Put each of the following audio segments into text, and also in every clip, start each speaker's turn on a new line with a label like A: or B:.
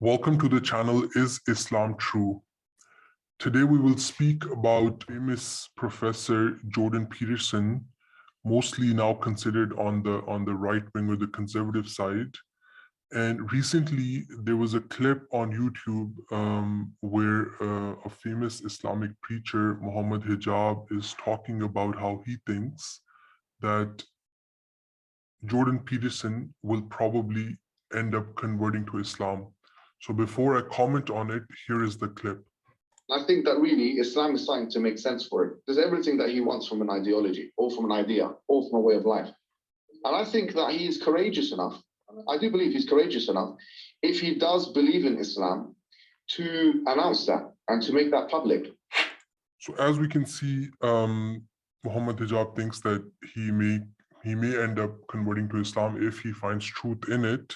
A: Welcome to the channel Is Islam True? Today we will speak about famous Professor Jordan Peterson, mostly now considered on the right wing or the conservative side. And recently there was a clip on YouTube where a famous Islamic preacher, Muhammad Hijab, is talking about how he thinks that Jordan Peterson will probably end up converting to Islam. So before I comment on it, here is the clip.
B: I think that really Islam is starting to make sense for it. There's everything that he wants from an ideology, or from an idea, or from a way of life. And I think that he is courageous enough. I do believe he's courageous enough, if he does believe in Islam, to announce that and to make that public.
A: So as we can see, Muhammad Hijab thinks that he may end up converting to Islam if he finds truth in it.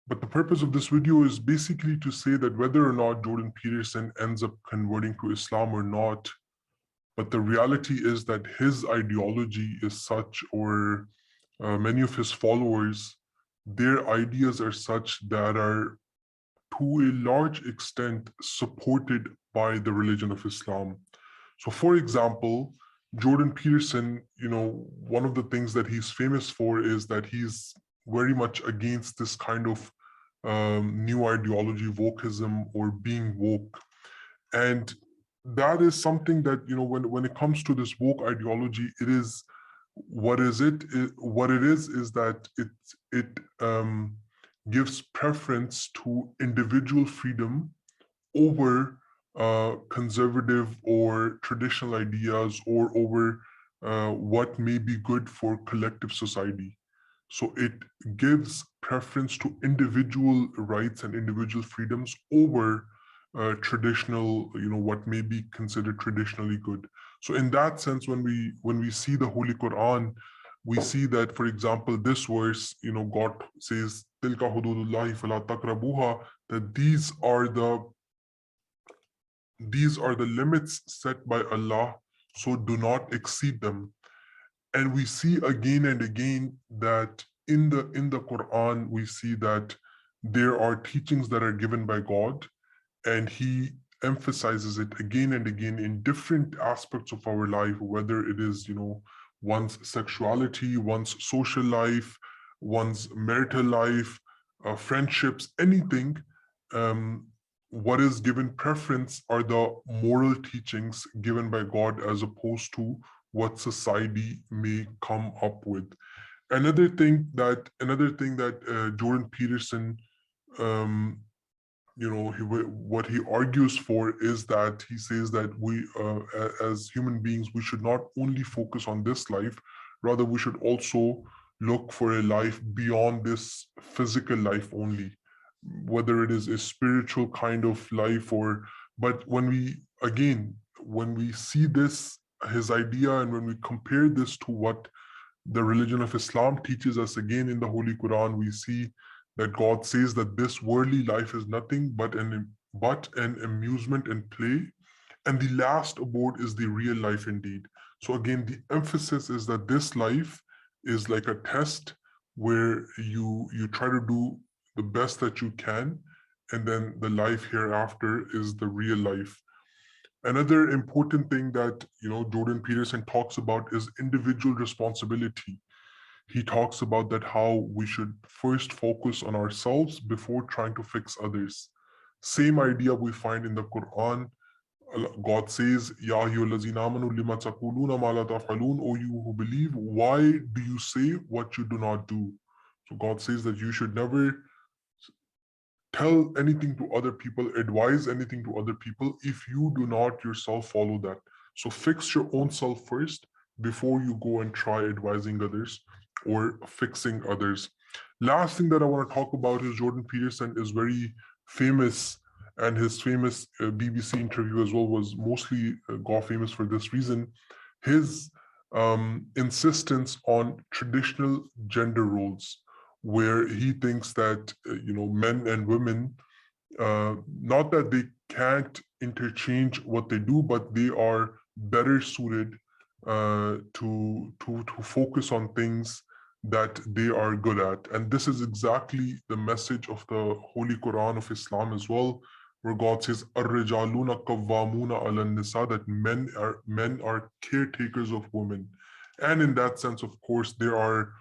A: But the purpose of this video is basically to say that whether or not Jordan Peterson ends up converting to Islam or not, but the reality is that his ideology is such, or many of his followers, their ideas are such that are to a large extent supported by the religion of Islam. So for example, Jordan Peterson, one of the things that he's famous for is that he's very much against this kind of new ideology, wokeism, or being woke. And that is something that, when it comes to this woke ideology, it is, what it is that it gives preference to individual freedom over conservative or traditional ideas, or over what may be good for collective society. So it gives preference to individual rights and individual freedoms over traditional, what may be considered traditionally good. So in that sense, when we see the Holy Quran, we see that, for example, this verse, God says, "Tilka hududullahi fala taqrabuha," that these are the limits set by Allah, so do not exceed them. And we see again and again that in the Quran, we see that there are teachings that are given by God, and he emphasizes it again and again in different aspects of our life, whether it is, one's sexuality, one's social life, one's marital life, friendships, anything. What is given preference are the moral teachings given by God, as opposed to what society may come up with. Another thing that Jordan Peterson, what he argues for is that he says that we, as human beings, we should not only focus on this life, rather we should also look for a life beyond this physical life only, whether it is a spiritual kind of life, but when we see this, his idea, and when we compare this to what the religion of Islam teaches us, again in the Holy Quran, we see that God says that this worldly life is nothing but an amusement and play, and the last abode is the real life indeed. So again, the emphasis is that this life is like a test where you try to do the best that you can, and then the life hereafter is the real life. Another important thing that Jordan Peterson talks about is individual responsibility. He talks about that how we should first focus on ourselves before trying to fix others. Same idea we find in the Quran. God says, "Ya ayyuhallazina amanu lima taquluna ma la taf'alun," O you who believe, why do you say what you do not do? So God says that you should never tell anything to other people, advise anything to other people, if you do not yourself follow that. So fix your own self first before you go and try advising others or fixing others. Last thing that I want to talk about is Jordan Peterson is very famous, and his famous BBC interview as well was mostly got famous for this reason. His insistence on traditional gender roles, where he thinks that men and women, not that they can't interchange what they do, but they are better suited to focus on things that they are good at. And this is exactly the message of the Holy Quran of Islam as well, where God says, "Ar-rijaluna qawwamuna 'ala nisa," that men are caretakers of women. And in that sense, of course, there are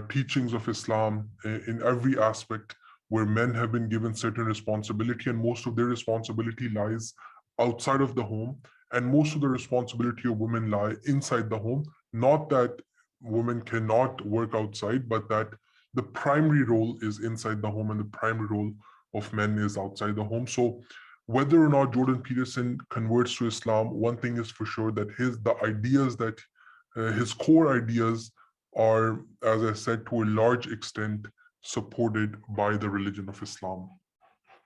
A: teachings of Islam in every aspect where men have been given certain responsibility, and most of their responsibility lies outside of the home, and most of the responsibility of women lie inside the home. Not that women cannot work outside, but that the primary role is inside the home and the primary role of men is outside the home. So whether or not Jordan Peterson converts to Islam, one thing is for sure, that the ideas that his core ideas are, as I said, to a large extent supported by the religion of Islam.